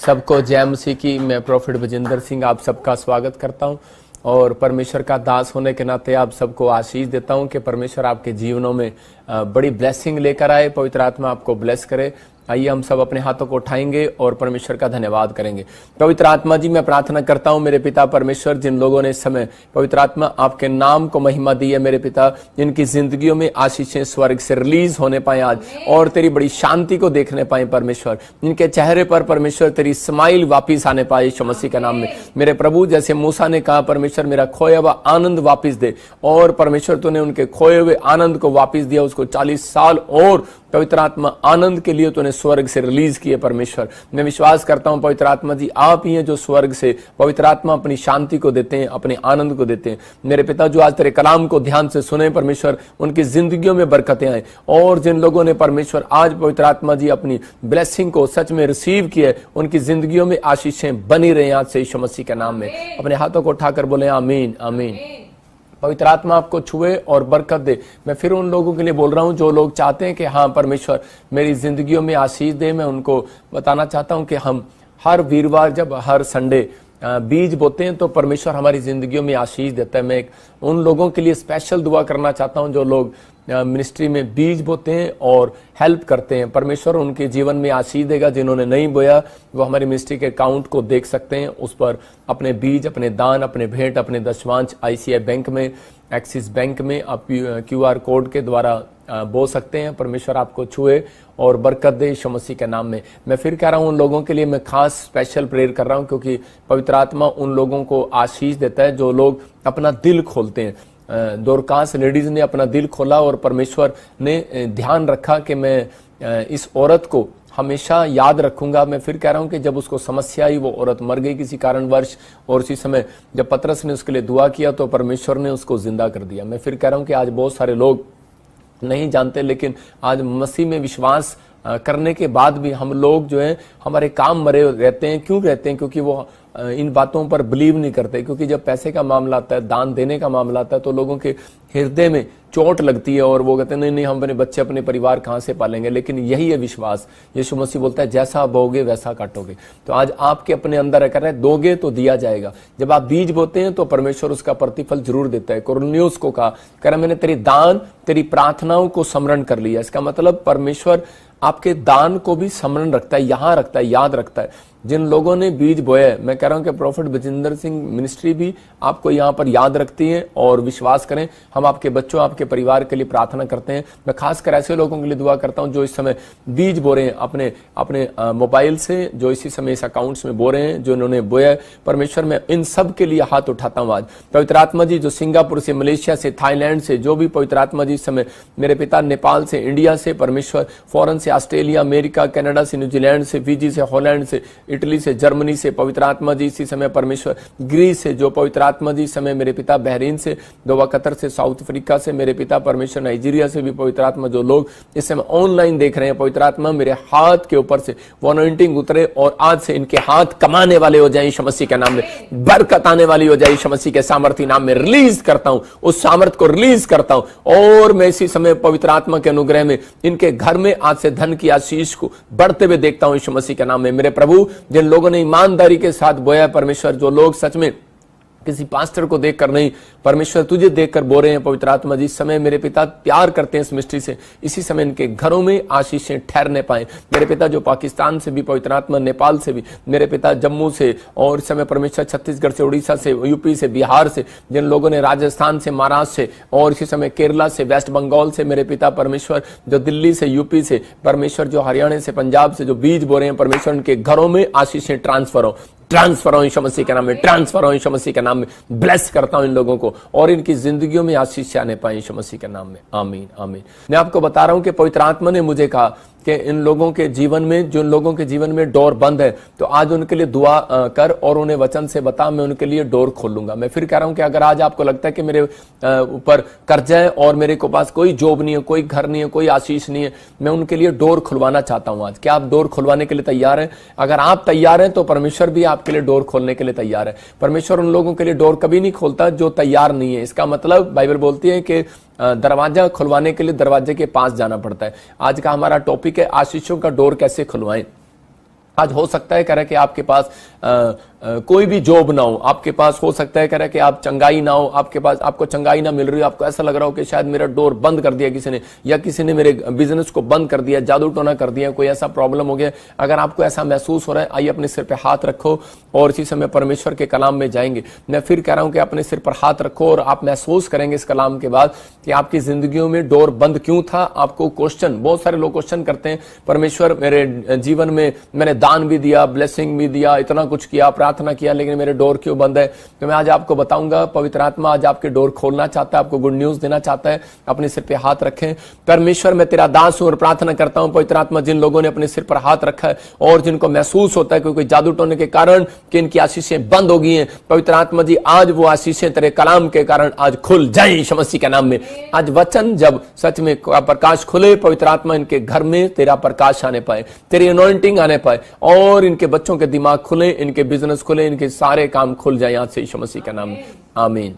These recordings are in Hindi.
सबको जय मसीह की। मैं प्रोफेट बजिंदर सिंह आप सबका स्वागत करता हूं और परमेश्वर का दास होने के नाते आप सबको आशीष देता हूं कि परमेश्वर आपके जीवनों में बड़ी ब्लेसिंग लेकर आए। पवित्र आत्मा आपको ब्लेस करे। आइए हम सब अपने हाथों को उठाएंगे और परमेश्वर का धन्यवाद करेंगे। पवित्र आत्मा जी, मैं प्रार्थना करता हूं मेरे पिता परमेश्वर, जिन लोगों ने इस समय पवित्र आत्मा आपके नाम को महिमा दी है मेरे पिता, जिनकी जिंदगियों में आशीषें स्वर्ग से रिलीज होने पाए आज और तेरी बड़ी शांति को देखने पाए परमेश्वर, जिनके चेहरे पर परमेश्वर तेरी स्माइल वापिस आने पाए यीशु मसीह के नाम में। मेरे प्रभु, जैसे मूसा ने कहा परमेश्वर मेरा खोया हुआ आनंद वापिस दे, और परमेश्वर तूने उनके खोए हुए आनंद को वापिस दिया, उसको 40 साल और पवित्र आत्मा आनंद के लिए तूने स्वर्ग से रिलीज किए परमेश्वर। मैं विश्वास करता हूं पवित्र आत्मा जी, आप ही हैं जो स्वर्ग से पवित्र आत्मा अपनी शांति को देते हैं, अपने आनंद को देते हैं। मेरे पिता जो आज तेरे कलाम को ध्यान से सुने परमेश्वर, उनकी जिंदगियों में बरकतें आए, और जिन लोगों ने परमेश्वर आज पवित्र आत्मा जी अपनी ब्लेसिंग को सच में रिसीव किया, उनकी जिंदगियों में आशीषें बनी रहे आज से यीशु मसीह के नाम में। अपने हाथों को उठाकर बोले आमीन आमीन। पवित्र आत्मा आपको छुए और बरकत दे। मैं फिर उन लोगों के लिए बोल रहा हूं जो लोग चाहते हैं कि हाँ परमेश्वर मेरी जिंदगियों में आशीष दे। मैं उनको बताना चाहता हूं कि हम हर वीरवार जब हर संडे बीज बोते हैं तो परमेश्वर हमारी जिंदगियों में आशीष देता है। मैं उन लोगों के लिए स्पेशल दुआ करना चाहता हूं जो लोग मिनिस्ट्री में बीज बोते हैं और हेल्प करते हैं। परमेश्वर उनके जीवन में आशीष देगा। जिन्होंने नहीं बोया वो हमारी मिनिस्ट्री के अकाउंट को देख सकते हैं, उस पर अपने बीज, अपने दान, अपने भेंट, अपने दशवांश ICI बैंक में, एक्सिस बैंक में आप QR कोड के द्वारा बो सकते हैं। परमेश्वर आपको छुए और बरकत दे यीशु मसीह के नाम में। मैं फिर कह रहा हूं उन लोगों के लिए मैं खास स्पेशल प्रेयर कर रहा हूं, क्योंकि पवित्र आत्मा उन लोगों को आशीष देता है जो लोग अपना दिल खोलते हैं। दोरकास लेडीज ने अपना दिल खोला और परमेश्वर ने ध्यान रखा कि मैं इस औरत को हमेशा याद रखूंगा। मैं फिर कह रहा हूं कि जब उसको समस्या आई, वो औरत मर गई किसी कारणवश, और उसी समय जब पतरस ने उसके लिए दुआ किया तो परमेश्वर ने उसको जिंदा कर दिया। मैं फिर कह रहा हूं कि आज बहुत सारे लोग नहीं जानते, लेकिन आज मसीह में विश्वास करने के बाद भी हम लोग जो है हमारे काम मरे रहते हैं। क्यों रहते हैं? क्योंकि वो इन बातों पर बिलीव नहीं करते। क्योंकि जब पैसे का मामला आता है, दान देने का मामला आता है, तो लोगों के हृदय में चोट लगती है और वो कहते हैं नहीं नहीं, हम अपने बच्चे, अपने परिवार कहाँ से पालेंगे। लेकिन यही है विश्वास। यीशु मसीह बोलता है जैसा बोगे वैसा काटोगे। तो आज आपके अपने अंदर है, कर रहे दोगे तो दिया जाएगा। जब आप बीज बोते हैं तो परमेश्वर उसका प्रतिफल जरूर देता है। कुरनेलियुस को कहा, कह रहा मैंने तेरी दान, तेरी प्रार्थनाओं को स्मरण कर लिया। इसका मतलब परमेश्वर आपके दान को भी स्मरण रखता है, यहां रखता है, याद रखता है। जिन लोगों ने बीज बोया है, मैं कह रहा हूं कि प्रोफेट बजिंदर सिंह मिनिस्ट्री भी आपको यहां पर याद रखती है। और विश्वास करें, हम आपके बच्चों, आपके परिवार के लिए प्रार्थना करते हैं। मैं खासकर ऐसे लोगों के लिए दुआ करता हूं जो इस समय बीज बो रहे हैं अपने अपने मोबाइल से, जो इसी समय इस अकाउंट्स में बो रहे हैं, जो इन्होंने बोया है। परमेश्वर मैं इन सब के लिए हाथ उठाता हूं आज। पवित्र आत्मा जी जो सिंगापुर से, मलेशिया से, थाईलैंड से, जो भी पवित्र आत्मा जी इस समय मेरे पिता, नेपाल से, इंडिया से, परमेश्वर फॉरेन से, ऑस्ट्रेलिया, अमेरिका, कनाडा से, न्यूजीलैंड से, फिजी से, हॉलैंड से, इटली से, जर्मनी से, पवित्र आत्मा जी इसी समय परमेश्वर ग्रीस से, जो पवित्र आत्मा जी इस समय मेरे पिता बहरीन से, दोहा कतर से, साउथ अफ्रीका से, मेरे पिता परमेश्वर नाइजीरिया से भी पवित्र आत्मा जो लोग इस समय ऑनलाइन देख रहे हैं, पवित्र आत्मा मेरे हाथ के ऊपर से वो अनॉइंटिंग उतरे और आज से इनके हाथ कमाने वाले हो जाए यीशु मसीह के नाम में। बरकत आने वाली हो जाए यीशु मसीह के सामर्थ्य नाम में। रिलीज करता हूं, उस सामर्थ को रिलीज करता हूं। और मैं इसी समय पवित्र आत्मा के अनुग्रह में इनके घर में आज से धन की आशीष को बढ़ते हुए देखता हूं यीशु मसीह के नाम में। मेरे प्रभु, जिन लोगों ने ईमानदारी के साथ बोया परमेश्वर, जो लोग सच में किसी पास्टर को देखकर नहीं, परमेश्वर तुझे देखकर बो रहे हैं पवित्र आत्मा जी, इस समय मेरे पिता प्यार करते हैं इस मिस्ट्री से, इसी समय इनके घरों में आशीषें ठहरने पाए। मेरे पिता जो पाकिस्तान से भी पवित्र आत्मा, नेपाल से भी, मेरे पिता जम्मू से, और इस समय परमेश्वर छत्तीसगढ़ से, उड़ीसा से, यूपी से, बिहार से, जिन लोगों ने राजस्थान से, महाराष्ट्र से, और इसी समय केरला से, वेस्ट बंगाल से, मेरे पिता परमेश्वर जो दिल्ली से, यूपी से, परमेश्वर जो हरियाणा से, पंजाब से जो बीज बो रहे हैं परमेश्वर, उनके घरों में आशीषें ट्रांसफर हो, ट्रांसफर हो यीशु मसीह के नाम में, ट्रांसफर हो यीशु मसीह के नाम में। ब्लेस करता हूं इन लोगों को और इनकी जिंदगियों में आशीष आने पाए यीशु मसीह के नाम में। आमीन आमीन। मैं आपको बता रहा हूं कि पवित्र आत्मा ने मुझे कहा कि इन लोगों के जीवन में, जो लोगों के जीवन में डोर बंद है, तो आज उनके लिए दुआ कर और उन्हें वचन से बता, मैं उनके लिए डोर खोलूंगा। मैं फिर कह रहा हूं कि अगर आज आपको लगता है कि मेरे ऊपर कर्जा है और मेरे को पास कोई जॉब नहीं है, कोई घर नहीं है, कोई आशीष नहीं है, मैं उनके लिए डोर खुलवाना चाहता हूं आज। क्या आप डोर खुलवाने के लिए तैयार हैं? अगर आप तैयार हैं तो परमेश्वर भी आपके लिए डोर खोलने के लिए तैयार है। परमेश्वर उन लोगों के लिए डोर कभी नहीं खोलता जो तैयार नहीं है। इसका मतलब बाइबल बोलती है कि दरवाजा खुलवाने के लिए दरवाजे के पास जाना पड़ता है। आज का हमारा टॉपिक है आशीषों का डोर कैसे खुलवाएं। आज हो सकता है कह रहा है कि आपके पास कोई भी जॉब ना हो, आपके पास हो सकता है कह रहा है कि आप चंगाई ना हो, आपके पास आपको चंगाई ना मिल रही हो, आपको ऐसा लग रहा हो कि शायद मेरा डोर बंद कर दिया किसी ने, या किसी ने मेरे बिजनेस को बंद कर दिया, जादू टोना कर दिया, कोई ऐसा प्रॉब्लम हो गया। अगर आपको ऐसा महसूस हो रहा है, आइए अपने सिर पे हाथ रखो और इसी समय परमेश्वर के कलाम में जाएंगे। मैं फिर कह रहा हूं कि अपने सिर पर हाथ रखो और आप महसूस करेंगे इस कलाम के बाद कि आपकी जिंदगियों में डोर बंद क्यों था। आपको क्वेश्चन, बहुत सारे लोग क्वेश्चन करते हैं, परमेश्वर मेरे जीवन में मैंने दान भी दिया, ब्लेसिंग भी दिया, इतना कुछ किया, प्रार्थना किया, लेकिन मेरे डोर क्यों बंद है। तो मैं आज आपको बताऊंगा, पवित्र आत्मा आज आपके डोर खोलना चाहता है, आपको गुड न्यूज देना चाहता है। अपने सिर पे हाथ रखें। परमेश्वर मैं तेरा दास हूं और प्रार्थना करता हूं पवित्र आत्मा, जिन लोगों ने अपने सिर पर हाथ रखा है और जिनको महसूस होता है कि कोई जादू टोने के कारण कि इनकी आशीषें बंद हो गई हैं, पवित्र आत्मा जी आज वो आशीषें तेरे कलाम के कारण आज खुल जाएं यीशु मसीह के नाम में। आज वचन जब सच में प्रकाश खुले, पवित्र आत्मा इनके घर में तेरा प्रकाश आने पाए, तेरी अनॉइंटिंग आने पाए और इनके बच्चों के दिमाग खुले, इनके बिजनेस खुले, इनके सारे काम खुल जाए आज से यीशु मसीह का नाम में, आमीन।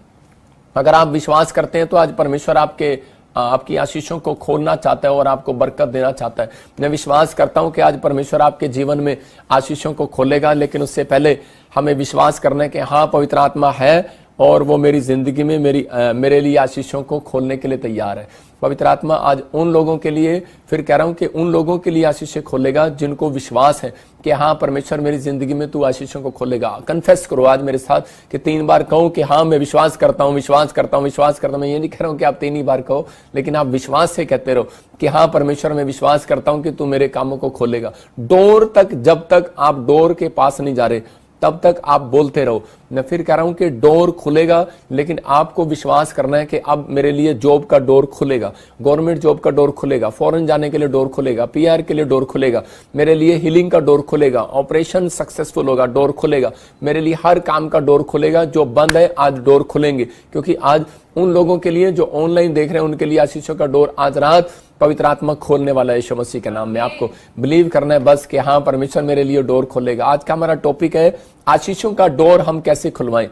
अगर आप विश्वास करते हैं तो आज परमेश्वर आपकी आशीषों को खोलना चाहता है और आपको बरकत देना चाहता है। मैं विश्वास करता हूं कि आज परमेश्वर आपके जीवन में आशीषों को खोलेगा, लेकिन उससे पहले हमें विश्वास करना है कि हाँ पवित्र आत्मा है और वो मेरी जिंदगी में मेरे लिए आशीषों को खोलने के लिए तैयार है। पवित्र आत्मा आज उन लोगों के लिए, फिर कह रहा हूं कि उन लोगों के लिए आशीषें खोलेगा जिनको विश्वास है कि हाँ परमेश्वर मेरी जिंदगी में तू आशीषों को खोलेगा। कन्फेस करो आज मेरे साथ कि 3 बार कहो कि हाँ मैं विश्वास करता हूं, विश्वास करता हूं, विश्वास करता हूं। मैं ये नहीं कह रहा हूं कि आप 3 ही बार कहो, लेकिन आप विश्वास से कहते रहो कि हाँ परमेश्वर मैं विश्वास करता हूं कि तू मेरे कामों को खोलेगा। डोर तक, जब तक आप डोर के पास नहीं जा रहे तब तक आप बोलते रहो। मैं फिर कह रहा हूं कि डोर खुलेगा, लेकिन आपको विश्वास करना है कि अब मेरे लिए जॉब का डोर खुलेगा, गवर्नमेंट जॉब का डोर खुलेगा, फॉरेन जाने के लिए डोर खुलेगा, पीआर के लिए डोर खुलेगा, मेरे लिए हीलिंग का डोर खुलेगा, ऑपरेशन सक्सेसफुल होगा, डोर खुलेगा, मेरे लिए हर काम का डोर खुलेगा। जो बंद है आज डोर खुलेंगे, क्योंकि आज उन लोगों के लिए जो ऑनलाइन देख रहे हैं उनके लिए आशीषों का डोर आज रात पवित्र आत्मा खोलने वाला है यीशु मसीह के नाम में। आपको बिलीव करना है बस कि हाँ परमेश्वर मेरे लिए डोर खोलेगा। आज का हमारा टॉपिक है आशीषों का डोर हम कैसे खुलवाएं।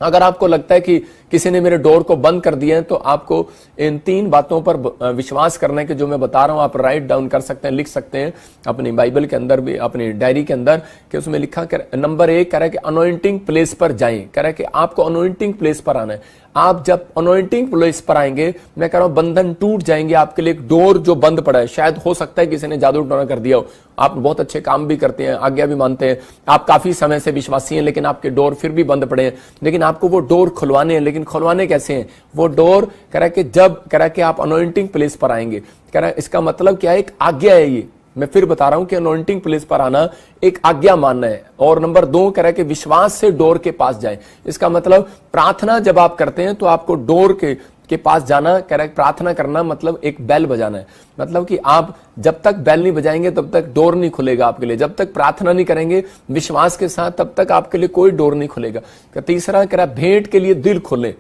अगर आपको लगता है कि किसी ने मेरे डोर को बंद कर दिया है तो आपको इन 3 बातों पर विश्वास करना है कि जो मैं बता रहा हूं आप राइट डाउन कर सकते हैं, लिख सकते हैं अपनी बाइबल के अंदर भी, अपनी डायरी के अंदर, कि उसमें लिखा कर नंबर 1 कह रहा है कि अनॉइंटिंग प्लेस पर जाएं। कह रहा है कि आपको अनॉइंटिंग प्लेस पर आना है। आप जब अनॉइंटिंग प्लेस पर आएंगे, मैं कह रहा हूं बंधन टूट जाएंगे आपके लिए। एक डोर जो बंद पड़ा है, शायद हो सकता है किसी ने जादू टोना कर दिया हो, आप बहुत अच्छे काम भी करते हैं, आज्ञा भी मानते हैं, आप काफी समय से विश्वासी हैं, लेकिन आपके डोर फिर भी बंद पड़े हैं। लेकिन आपको वो डोर खुलवाने हैं, लेकिन खुलवाने कैसे हैं? वो डोर कह रहा है कि जब कह रहा है कि आप अनॉइंटिंग प्लेस पर आएंगे, कह रहा है इसका मतलब क्या है? एक आज्ञा है। ये मैं फिर बता रहा हूं कि अनॉइंटिंग प्लेस पर आना एक आज्ञा मानना है। और नंबर 2 कह रहा है कि विश्वास से डोर के पास जाए। इसका मतलब प्रार्थना जब आप करते हैं तो आपको डोर के पास जाना, कह रहा है प्रार्थना करना मतलब एक बेल बजाना है। मतलब कि आप जब तक बेल नहीं बजाएंगे तब तक डोर नहीं खुलेगा आपके लिए। जब तक प्रार्थना नहीं करेंगे विश्वास के साथ तब तक आपके लिए कोई डोर नहीं खुलेगा। तीसरा कह रहा है भेंट के लिए दिल खोले।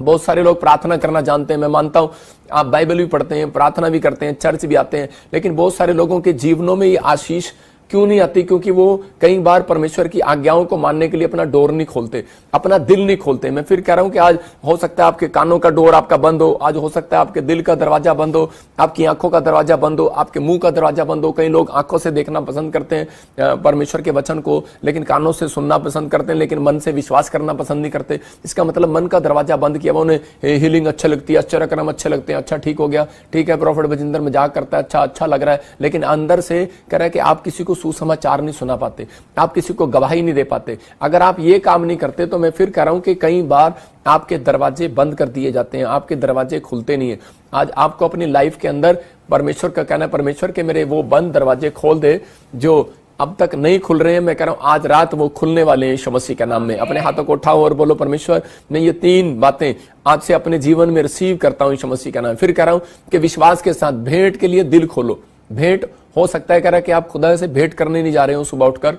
बहुत सारे लोग प्रार्थना करना जानते हैं, मैं मानता हूं आप बाइबल भी पढ़ते हैं, प्रार्थना भी करते हैं, चर्च भी आते हैं, लेकिन बहुत सारे लोगों के जीवनों में ये आशीष क्यों नहीं आती? क्योंकि वो कई बार परमेश्वर की आज्ञाओं को मानने के लिए अपना डोर नहीं खोलते, अपना दिल नहीं खोलते। मैं फिर कह रहा हूं कि आज हो सकता है आपके कानों का डोर आपका बंद हो, आज हो सकता है आपके दिल का दरवाजा बंद हो, आपकी आंखों का दरवाजा बंद हो, आपके मुंह का दरवाजा बंद हो। कई लोग आंखों से देखना पसंद करते हैं परमेश्वर के वचन को, लेकिन कानों से सुनना पसंद करते हैं, लेकिन मन से विश्वास करना पसंद नहीं करते। इसका मतलब मन का दरवाजा बंद किया। उन्हें हीलिंग अच्छी लगती है, आश्चर्यक्रम अच्छे लगते हैं, अच्छा ठीक हो गया, ठीक है, प्रॉफिट बजिंदर मजाक करता है, अच्छा लग रहा है, लेकिन अंदर से कह रहा है कि आप किसी को सुसमाचार नहीं सुना पाते, आप किसी को गवाही नहीं दे पाते। अगर आप ये काम नहीं करते तो मैं फिर कह रहा हूं कि कई बार आपके दरवाजे बंद कर दिए जाते हैं, आपके दरवाजे खुलते नहीं है। आज आपको अपनी लाइफ के अंदर परमेश्वर का कहना है, परमेश्वर के मेरे वो बंद दरवाजे खोल दे जो अब तक नहीं खुल रहे हैं। मैं कह रहा हूं आज रात वो खुलने वाले हैं यीशु मसीह के नाम में। अपने हाथों को उठाओ और बोलो परमेश्वर मैं ये 3 बातें आज से अपने जीवन में रिसीव करता हूं यीशु मसीह का नाम। फिर कह रहा हूं कि विश्वास के साथ भेंट के लिए दिल खोलो। भेंट हो सकता है कह रहा है कि आप खुदा से भेंट करने नहीं जा रहे हो सुबह उठकर।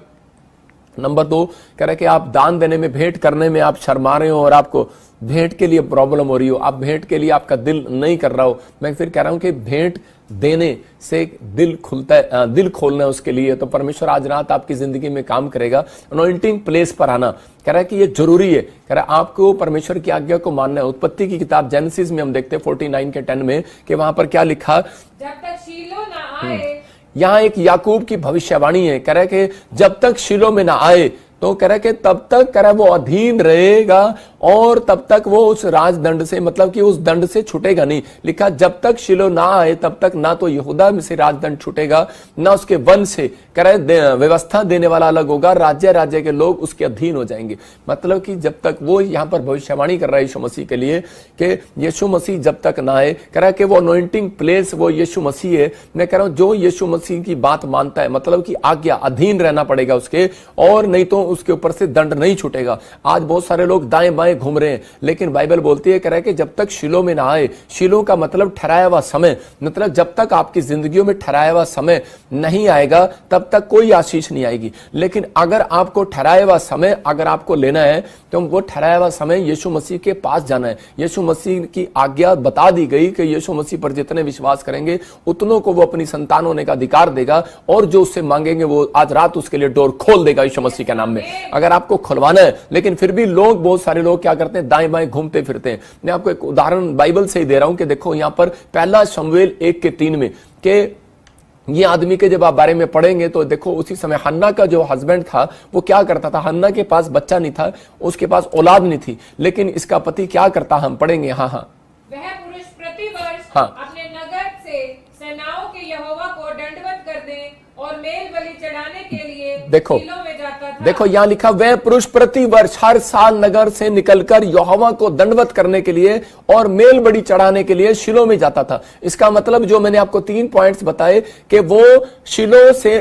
नंबर 2 कह रहा है कि आप दान देने में, भेंट करने में आप शर्मा रहे हो और आपको भेंट के लिए प्रॉब्लम हो रही हो, आप भेंट के लिए आपका दिल नहीं कर रहा हो। मैं फिर कह रहा हूं कि भेंट देने से दिल खुलता है, दिल खोलना है उसके लिए। तो परमेश्वर आज रात आपकी जिंदगी में काम करेगा। अनॉइंटिंग प्लेस पर आना कह रहा है कि ये जरूरी है। कह रहा है आपको परमेश्वर की आज्ञा को मानना है। उत्पत्ति की किताब जेनेसिस में हम देखते हैं 49 के 10 में कि वहां पर क्या लिखा, जब तक शीलो ना आए यहाँ एक याकूब की भविष्यवाणी है, कह रहा है कि जब तक शिलो में ना आए तो कह रहा है कि तब तक कह रहा है वो अधीन रहेगा और तब तक वो उस राजदंड से, मतलब कि उस दंड से छूटेगा नहीं। लिखा जब तक शिलो ना आए तब तक ना तो यहूदा में से राजदंड छूटेगा, ना उसके वन से कह रहा है व्यवस्था देने वाला अलग होगा, राज्य राज्य के लोग उसके अधीन हो जाएंगे। मतलब कि जब तक वो यहाँ पर भविष्यवाणी कर रहा है यीशु मसीह के लिए कि यीशु मसीह जब तक ना आए, कह रहा है कि वो अनॉइंटिंग प्लेस वो यीशु मसीह है। मैं कह रहा हूं जो यीशु मसीह की बात मानता है, मतलब कि आज्ञा, अधीन रहना पड़ेगा उसके, और नहीं तो उसके ऊपर से दंड नहीं छूटेगा। आज बहुत सारे लोग दाएं बाएं घूम रहे हैं, लेकिन बाइबल बोलती है, कह रहा है कि जब तक शिलो में ना आए, शिलो का मतलब ठहराया हुआ समय, मतलब जब तक आपकी जिंदगियों में ठहराया हुआ समय नहीं आएगा तब तक कोई आशीष नहीं आएगी। लेकिन अगर आपको ठहराया हुआ समय अगर आपको लेना है तो वो ठहराया हुआ समय यीशु मसीह के पास जाना है। यीशु मसीह की आज्ञा बता दी गई कि यीशु मसीह पर जितने विश्वास करेंगे उतनों को वो अपनी संतान होने का अधिकार देगा, और जो उससे मांगेंगे वो आज रात उसके लिए डोर खोल देगा यीशु मसीह के नाम में। अगर आपको खुलवाना है, लेकिन फिर भी लोग, बहुत सारे लोग क्या करते हैं, दाएं बाएं घूमते फिरते हैं। मैं आपको एक उदाहरण बाइबल से ही दे रहा हूं कि देखो यहां पर पहला शमूएल 1:3 में कि ये आदमी के जब आप बारे में पढ़ेंगे तो देखो उसी समय हन्ना का जो हस्बैंड था वो क्या करता था, हन्ना के पास बच्चा नहीं था, उसके पास औलाद नहीं थी, लेकिन इसका पति क्या करता, हम पढ़ेंगे। हाँ, वह पुरुष प्रतिवर्ष हाँ, अपने नगर से सेनाओं के यहोवा को दंडवत कर दे और मेल बलि चढ़ाने के लिए देखो शीलो में जाता था। देखो यहाँ लिखा, वह पुरुष प्रति वर्ष हर साल नगर से निकलकर यहोवा को दंडवत करने के लिए और मेल बलि चढ़ाने के लिए शिलो में जाता था। इसका मतलब जो मैंने आपको 3 पॉइंट्स बताए कि वो शिलो से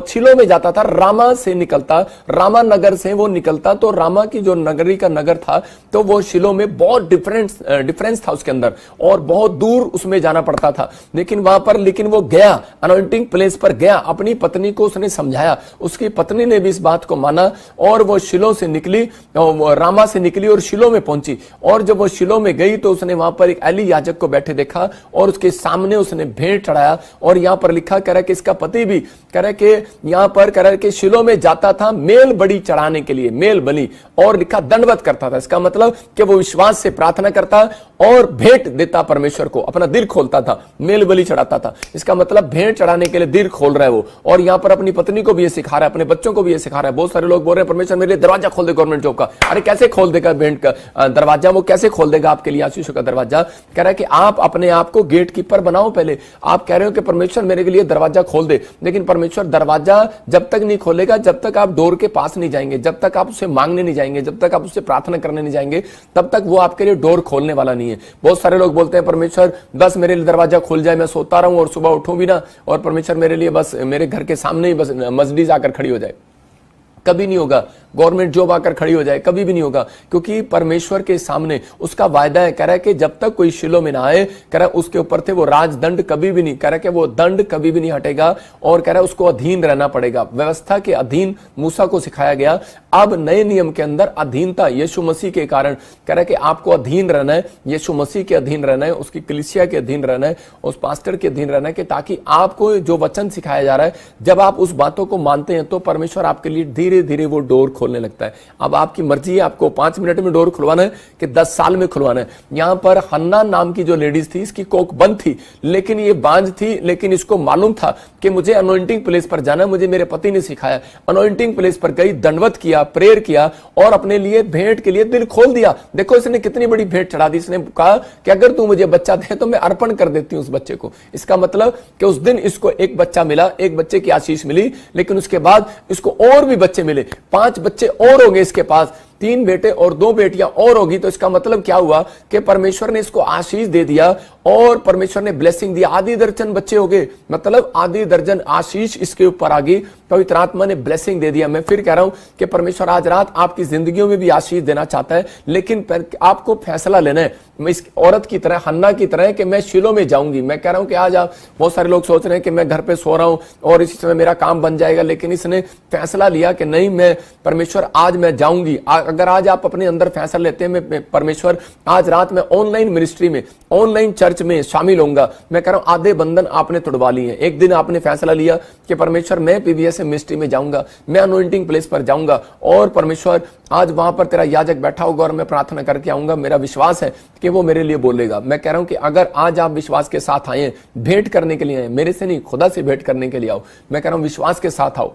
शिलो में जाता था, रामा से निकलता, रामा नगर से वो निकलता, तो रामा की जो नगरी का नगर था तो वो शिलो में बहुत डिफरेंस था उसके अंदर, और बहुत दूर उसमें जाना पड़ता था। लेकिन वहां पर वो गया, अनॉइंटिंग प्लेस पर गया, अपनी पत्नी को उसने समझाया, उसकी पत्नी ने भी इस बात को माना, और वो शिलो से निकली, रामा से निकली और शिलो में पहुंची। और जब वो शिलो में गई तो उसने वहां पर एक एली याजक को बैठे देखा और उसके सामने उसने भेंट चढ़ाया। और यहां पर लिखा कह रहा है कि इसका पति भी कह रहा है कि यहां पर कह रहा है कि शिलो में जाता था मेल बलि चढ़ाने के लिए, मेल बलि, और लिखा दंडवत करता था। इसका मतलब कि वो विश्वास से प्रार्थना करता और भेंट देता परमेश्वर को, अपना दिल खोलता था, मेल बलि चढ़ाता था। इसका मतलब भेंट चढ़ाने के लिए दिल खोल रहा है वो। और यहां पर अपनी पत्नी को भी ये सिखा रहा है, अपने बच्चों को भी ये सिखा रहा है। बहुत सारे लोग बोल रहे हैं परमेश्वर मेरे लिए दरवाजा खोल दे गवर्नमेंट जॉब का। अरे कैसे खोल देगा भेंट का दरवाजा, वो कैसे खोल देगा आपके लिए आशीष का दरवाजा? कह रहा है कि आप अपने आप को गेट कीपर बनाओ पहले। आप कह रहे हो कि परमेश्वर मेरे लिए दरवाजा खोल दे, लेकिन परमेश्वर दरवाजा जब तक नहीं खोलेगा, जब तक आप डोर के पास नहीं जाएंगे, जब तक आप उससे मांगने नहीं जाएंगे, जब तक आप उससे प्रार्थना करने नहीं जाएंगे, तब तक वो आपके लिए डोर खोलने वाला नहीं है। बहुत सारे लोग बोलते हैं परमेश्वर बस मेरे लिए दरवाजा खोल जाए, मैं सोता रहूं और सुबह उठूं भी ना, और परमेश्वर मेरे लिए बस मेरे घर के सामने ही बस मर्सिडीज आकर खड़ी हो जाए। कभी नहीं होगा। गवर्नमेंट जॉब आकर खड़ी हो जाए, कभी भी नहीं होगा, क्योंकि परमेश्वर के सामने उसका वायदा है। कह रहा है कि जब तक कोई शिलो में ना आए, कह रहा है उसके ऊपर थे वो राजदंड कभी भी नहीं, कह रहा है कि वो दंड कभी भी नहीं हटेगा, और कह रहा है उसको अधीन रहना पड़ेगा। व्यवस्था के अधीन मूसा को सिखाया गया। अब नए नियम के अंदर अधीनता यीशु मसीह के कारण, कह रहा है कि आपको अधीन रहना है, यीशु मसीह के अधीन रहना है, उसकी कलीसिया के अधीन रहना है, उस पास्टर के अधीन रहना है, कि ताकि आपको जो वचन सिखाया जा रहा है, जब आप उस बातों को मानते हैं तो परमेश्वर आपके लिए धीरे धीरे वो डोर खोलने लगता है। अब आपकी मर्जी है, आपको 5 मिनट में डोर खुलवाना है कि 10 साल में खुलवाना है। यहां पर हन्ना नाम की जो लेडीज थी, इसकी कोख बंद थी, लेकिन ये बांझ थी, लेकिन इसको मालूम था कि मुझे अनॉइंटिंग प्लेस पर जाना, मुझे मेरे पति ने सिखाया। अनॉइंटिंग प्लेस पर गई, दंडवत किया, प्रेयर किया, और अपने लिए भेंट के लिए दिल खोल दिया। देखो इसने कितनी बड़ी भेंट चढ़ा दी। इसने कहा कि अगर तू मुझे बच्चा दे तो मैं अर्पण कर देती हूं उस बच्चे को। इसका मतलब कि उस दिन इसको एक बच्चा मिला, एक बच्चे की आशीष मिली, लेकिन उसके बाद इसको और भी बच्चे मिले, 5 बच्चे और होंगे इसके पास, 3 बेटे और 2 बेटियां और होगी। तो इसका मतलब क्या हुआ कि परमेश्वर ने इसको आशीष दे दिया, और परमेश्वर ने ब्लेसिंग दिया। आधी दर्जन बच्चे हो गए, मतलब आधी दर्जन आशीष इसके ऊपर आ गई। पवित्र आत्मा ने ब्लेसिंग दे दिया। मैं फिर कह रहा हूं कि परमेश्वर आज रात आपकी जिंदगियों में भी आशीष देना चाहता है, लेकिन आपको फैसला लेना है। मैं इस औरत की तरह, हन्ना की तरह, कि मैं शिलो में जाऊंगी। मैं कह रहा हूं कि आज आप, बहुत सारे लोग सोच रहे हैं कि मैं घर पे सो रहा हूं और इसी समय मेरा काम बन जाएगा, लेकिन इसने फैसला लिया कि नहीं, मैं परमेश्वर आज मैं जाऊंगी। अगर आज आप अपने अंदर फैसला लेते हैं, मैं परमेश्वर आज रात में ऑनलाइन मिनिस्ट्री में, ऑनलाइन चर्च में शामिल होऊंगा, मैं कह रहा हूं आधे बंधन आपने तोड़वा लिए हैं। एक दिन आपने फैसला लिया कि परमेश्वर मैं पीवीएस मिनिस्ट्री में जाऊंगा, मैं अनॉइंटिंग प्लेस पर जाऊंगा और परमेश्वर आज वहां पर तेरा याजक बैठा होगा और मैं प्रार्थना करके आऊंगा। मेरा विश्वास है कि वो मेरे लिए बोलेगा। मैं कह रहा हूं कि अगर आज आप विश्वास के साथ आए, भेंट करने के लिए आए, मेरे से नहीं खुदा से भेंट करने के लिए आओ। मैं कह रहा हूं विश्वास के साथ आओ।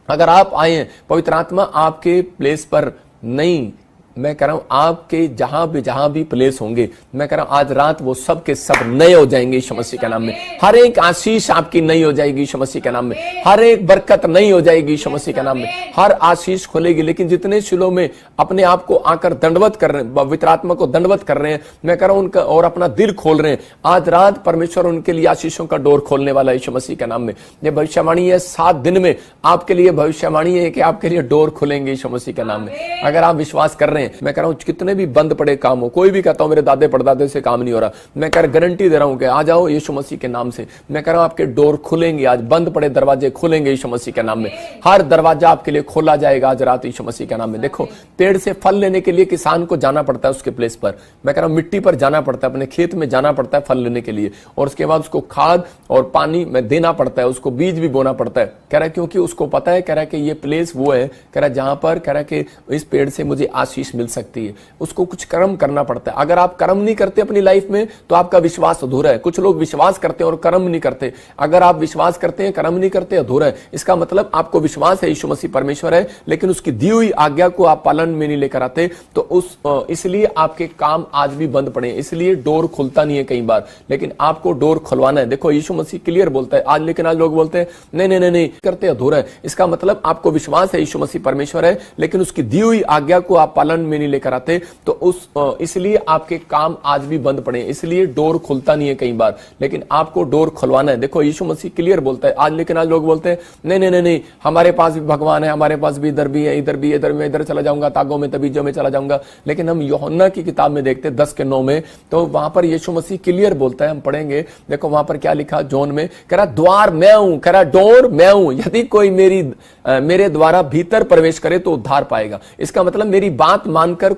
अगर आप आए, पवित्र आत्मा आपके प्लेस पर नहीं, मैं कह रहा हूं आपके जहां भी प्लेस होंगे, मैं कह रहा हूं आज रात वो सब के सब नए हो जाएंगे यीशु मसीह के नाम में। हर एक आशीष आपकी नई हो जाएगी यीशु मसीह के नाम में। हर एक बरकत नई हो जाएगी यीशु मसीह के नाम में। हर आशीष खुलेगी। लेकिन जितने शिलोह में अपने आप को आकर दंडवत कर रहे हैं, पवित्र आत्मा को दंडवत कर रहे हैं, मैं कह रहा हूं उनका और अपना दिल खोल रहे हैं, आज रात परमेश्वर उनके लिए आशीषों का डोर खोलने वाला यीशु मसीह के नाम में। यह भविष्यवाणी है, 7 दिन में आपके लिए भविष्यवाणी है कि आपके लिए डोर खुलेंगे यीशु मसीह के नाम में। अगर आप विश्वास कर रहे हैं, मैं कह रहा हूं कितने भी बंद पड़े काम हो, कोई भी कहता हूं मेरे दादे परदादे से काम नहीं हो रहा, मैं कह गारंटी दे रहा हूं कि आ जाओ यीशु मसीह के नाम से। मैं कह रहा हूं आपके डोर खुलेंगे, आज बंद पड़े दरवाजे खुलेंगे यीशु मसीह के नाम में। हर दरवाजा आपके लिए खोला जाएगा आज रात यीशु मसीह के नाम में। देखो, पेड़ से फल लेने के लिए किसान को जाना पड़ता है उसके प्लेस पर, मैं कह रहा हूं मिट्टी पर जाना पड़ता है, अपने खेत में जाना पड़ता है फल लेने के लिए, और उसके बाद उसको खाद और पानी में देना पड़ता है, उसको बीज भी बोना पड़ता है। कह रहा है क्योंकि उसको पता है, कह रहा है कि ये प्लेस वो है, कह रहा है जहां पर कह रहा है कि इस पेड़ से मुझे आशीष मिल सकती है। उसको कुछ कर्म करना पड़ता है। अगर आप कर्म नहीं करते अपनी लाइफ में तो आपका विश्वास अधूरा है। कुछ लोग विश्वास करते हैं और कर्म नहीं करते। अगर आप विश्वास करते हैं, कर्म नहीं करते, अधूरा है। इसका मतलब आपको विश्वास है यीशु मसीह परमेश्वर है, लेकिन उसकी दी हुई आज्ञा को आप पालन में नहीं लेकर आते, तो इसलिए आपके काम आज भी बंद पड़े, इसलिए डोर खुलता नहीं है कई बार। लेकिन आपको डोर खुलवाना है। देखो, यीशु मसीह क्लियर बोलता है आज, लेकिन आज लोग बोलते हैं नहीं नहीं नहीं नहीं करते, अधूरा है। इसका मतलब आपको विश्वास है यीशु मसीह परमेश्वर है, लेकिन उसकी दी हुई आज्ञा को आप पालन में नहीं लेकर आते, तो इसलिए आपके काम आज भी बंद पड़े, इसलिए डोर खुलता नहीं है कई बार। लेकिन आपको डोर खुलवाना है। देखो, यीशु मसीह क्लियर बोलता है आज, लेकिन आज लोग बोलते हैं नहीं नहीं नहीं नहीं, हमारे पास भी भगवान है, हमारे पास भी इधर भी है, इधर भी, इधर में, इधर चला जाऊंगा, तागों में तबीजों में चला जाऊंगा। लेकिन हम यूहन्ना की किताब में देखते 10:9 में, तो वहां पर यीशु मसीह क्लियर बोलता है, हम पढ़ेंगे। देखो वहां पर क्या लिखा जॉन में, कह रहा द्वार मैं हूं, कह रहा डोर मैं हूं, यदि कोई मेरे द्वारा भीतर प्रवेश करे तो उद्धार पाएगा। इसका मतलब मेरी बात मानकर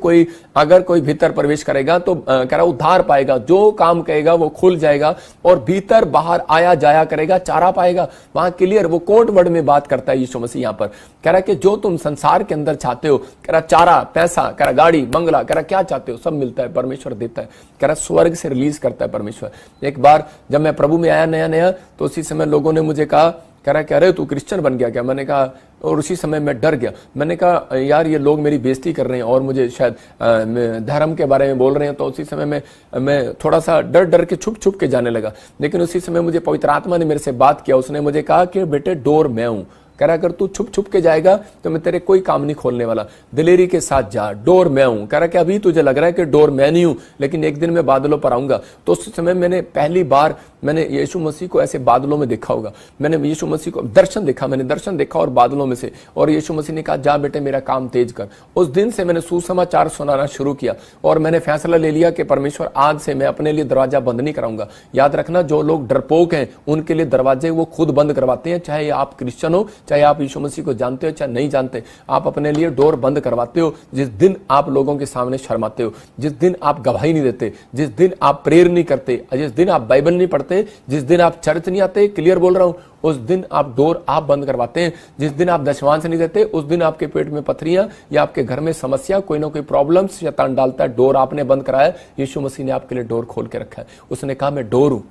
अगर कोई भीतर प्रवेश करेगा तो कह रहा उद्धार पाएगा। जो काम कहेगा वो खुल जाएगा और भीतर बाहर आया जाया करेगा, चारा पाएगा। वहां क्लियर वो कोड वर्ड में बात करता है यीशु मसीह। यहां पर कह रहा कि जो तुम संसार के अंदर चाहते हो, कह रहा चारा, पैसा, कह रहा गाड़ी, बंगला, कह रहा क्या चाहते हो सब मिलता है, परमेश्वर देता है। कह रहा स्वर्ग से रिलीज करता है परमेश्वर। एक बार जब मैं प्रभु में आया नया तो उसी समय लोगों ने मुझे कहा, कह रहा अरे तू क्रिश्चियन बन गया क्या? मैंने कहा, और उसी समय मैं डर गया। मैंने कहा यार ये लोग मेरी बेइज्जती कर रहे हैं और मुझे शायद धर्म के बारे में बोल रहे हैं। तो उसी समय मैं थोड़ा सा डर के छुप के जाने लगा। लेकिन उसी समय मुझे पवित्र आत्मा ने मेरे से बात किया। उसने मुझे कहा कि बेटे डोर मैं हूं। कह रहा अगर तू छुप के जाएगा तो मैं तेरे कोई काम नहीं खोलने वाला, दिलेरी के साथ जा, डोर मैं हूं। कह रहा कि अभी तुझे लग रहा है कि डोर मैं नहीं हूं, लेकिन एक दिन मैं बादलों पर आऊंगा। तो उस समय मैंने पहली बार मैंने यीशु मसीह को ऐसे बादलों में देखा होगा। मैंने यीशु मसीह को मैंने दर्शन देखा और बादलों में से, और यीशु मसीह ने कहा जा बेटे मेरा काम तेज कर। उस दिन से मैंने सुसमाचार सुनाना शुरू किया और मैंने फैसला ले लिया कि परमेश्वर आज से मैं अपने लिए दरवाजा बंद नहीं कराऊंगा। याद रखना, जो लोग डरपोक हैं उनके लिए दरवाजे वो खुद बंद करवाते हैं, चाहे आप क्रिश्चियन हो, चाहे आप यीशु मसीह को जानते हो, चाहे नहीं जानते, आप अपने लिए डोर बंद करवाते हो। जिस दिन आप लोगों के सामने शर्माते हो, जिस दिन आप गवाही नहीं देते, जिस दिन आप प्रेयर नहीं करते, जिस दिन आप बाइबल नहीं पढ़ते, जिस दिन आप चर्च नहीं आते, क्लियर बोल रहा हूं, उस दिन आप डोर आप बंद करवाते हैं। जिस दिन आप दशमांश नहीं देते, उस दिन आपके पेट में पथरियां या आपके घर में समस्या, कोई ना कोई प्रॉब्लम शैतान डालता है। डोर आपने बंद कराया, यीशु मसीह ने आपके लिए डोर खोल के रखा है। उसने कहा मैं डोर हूं,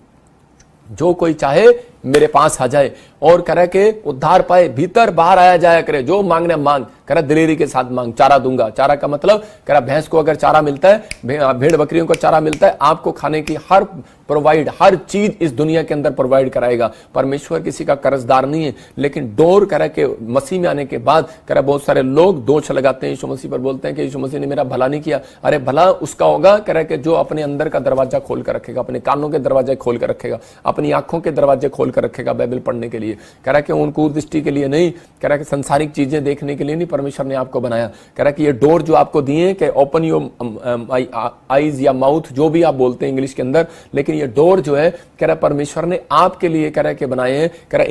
जो कोई चाहे मेरे पास आ जाए और करे के उद्धार पाए, भीतर बाहर आया जाया करे। जो मांगने मांग, करा दिलेरी के साथ मांग, चारा दूंगा। चारा का मतलब करा भैंस को अगर चारा मिलता है, भेड़ बकरियों को चारा मिलता है, आपको खाने की हर चीज इस दुनिया के अंदर प्रोवाइड कराएगा। परमेश्वर किसी का कर्जदार नहीं है। लेकिन डोर करा के मसीह में आने के बाद करा बहुत सारे लोग दोष लगाते हैं यीशु मसीह पर, बोलते हैं कि यीशु मसीह ने मेरा भला नहीं किया। अरे भला उसका होगा करा के जो अपने अंदर का दरवाजा खोल कर रखेगा, अपने कानों के दरवाजे खोल कर रखेगा, अपनी आंखों के दरवाजे खोल कर रखेगा बाइबल पढ़ने के लिए। कह रहा कि उनको दृष्टि के लिए नहीं, कह रहा कि संसारिक चीजें देखने के लिए नहीं परमेश्वर ने आपको बनाया। कह रहा कि ये डोर जो आपको दिए कि ओपन योर आईज या माउथ, जो भी आप बोलते हैं इंग्लिश के अंदर, लेकिन ये डोर जो है कह रहा परमेश्वर ने आपके लिए कह रहा कि बनाए हैं। कह रहा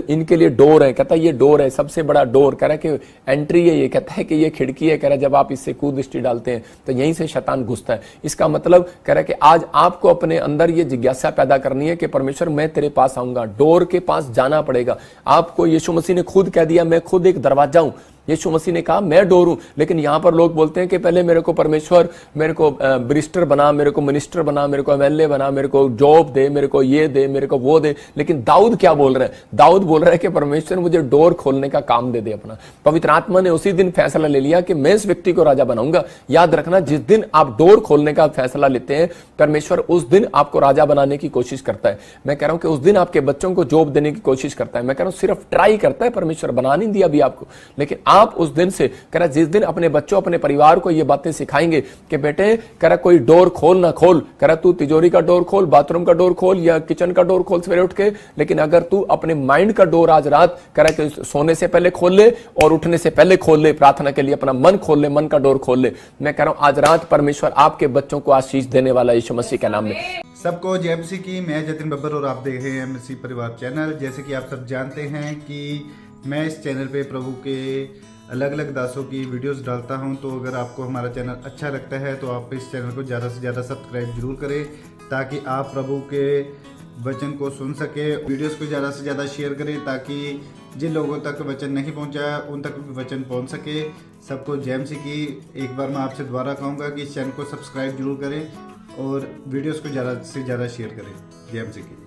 इनके लिए डोर है। कहता है ये डोर है, सबसे बड़ा डोर। कह रहा कि एंट्री है, ये कहता है कि ये खिड़की है। कह रहा जब आप इससे कुदृष्टि डालते हैं तो यहीं से शैतान घुसता है। इसका मतलब कह रहा कि आज आपको अपने अंदर ये जिज्ञासा पैदा करनी है कि परमेश्वर मैं तेरे पास आऊंगा, जाऊंगा, डोर के पास जाना पड़ेगा आपको। यीशु मसीह ने खुद कह दिया, मैं खुद एक दरवाजा हूं। यीशु मसीह ने कहा मैं डोर हूं। लेकिन यहां पर लोग बोलते हैं कि पहले मेरे को परमेश्वर मेरे को बैरिस्टर बना, मेरे को मिनिस्टर बना, मेरे को एमएलए बना, मेरे को जॉब दे, मेरे को ये दे, मेरे को वो दे। लेकिन दाऊद क्या बोल रहा है? दाऊद बोल रहा है कि परमेश्वर मुझे डोर खोलने का काम दे दे अपना। पवित्र आत्मा ने उसी दिन फैसला ले लिया कि मैं इस व्यक्ति को राजा बनाऊंगा। याद रखना, जिस दिन आप डोर खोलने का फैसला लेते हैं, परमेश्वर उस दिन आपको राजा बनाने की कोशिश करता है। मैं कह रहा हूं कि उस दिन आपके बच्चों को जॉब देने की कोशिश करता है। मैं कह रहा हूं सिर्फ ट्राई करता है, परमेश्वर बना नहीं दिया अभी आपको। लेकिन आप उस दिन से कह रहा, जिस दिन अपने बच्चों अपने परिवार को ये बातें सिखाएंगे कि बेटे कह रहा कोई डोर खोल ना खोल, कह रहा तू तिजोरी का डोर खोल, बाथरूम का डोर खोल या किचन का डोर खोल सवेरे उठ के, लेकिन अगर तू अपने माइंड का डोर आज रात कह रहा है कि सोने से पहले खोल ले और उठने से पहले खोल ले, प्रार्थना के लिए अपना मन खोल ले, मन का डोर खोल ले। मैं कह रहा हूं आज रात परमेश्वर आपके बच्चों को आशीष देने वाला यीशु मसीह के नाम में। सबको जय मसीह की। मैं जतिन बब्बर और आप देख रहे हैं मसीह परिवार चैनल। जैसे कि आप सब जानते हैं कि मैं इस चैनल पे प्रभु के अलग अलग दासों की वीडियोस डालता हूं, तो अगर आपको हमारा चैनल अच्छा लगता है तो आप इस चैनल को ज़्यादा से ज़्यादा सब्सक्राइब जरूर करें, ताकि आप प्रभु के वचन को सुन सके। वीडियोस को ज़्यादा से ज़्यादा शेयर करें ताकि जिन लोगों तक वचन नहीं पहुंचा उन तक भी वचन पहुंच सके। सबको जय मसीह की। एक बार मैं आपसे दोबारा कहूँगा कि इस चैनल को सब्सक्राइब जरूर करें और वीडियोस को ज़्यादा से ज़्यादा शेयर करें। जय मसीह की।